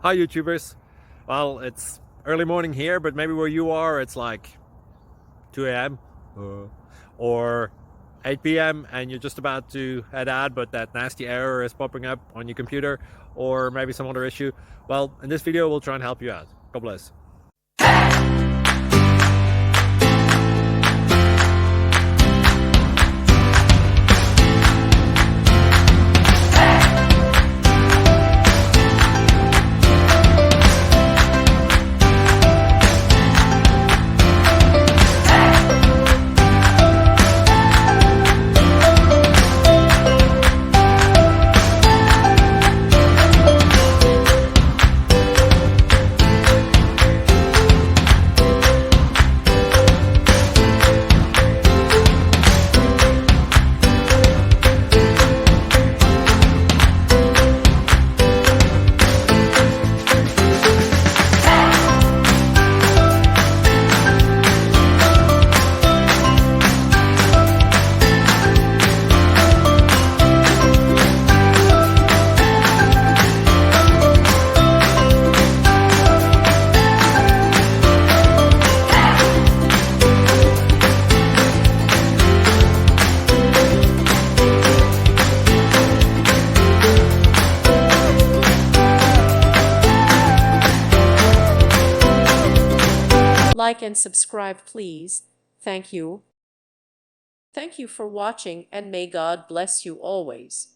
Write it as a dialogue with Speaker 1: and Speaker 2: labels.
Speaker 1: Hi YouTubers. Well, it's early morning here, but maybe where you are it's like 2 a.m. Or 8 p.m. and you're just about to head out, but that nasty error is popping up on your computer, or maybe some other issue. Well, in this video we'll try and help you out. God bless.
Speaker 2: Like and subscribe, please. Thank you. Thank you for watching, and may God bless you always.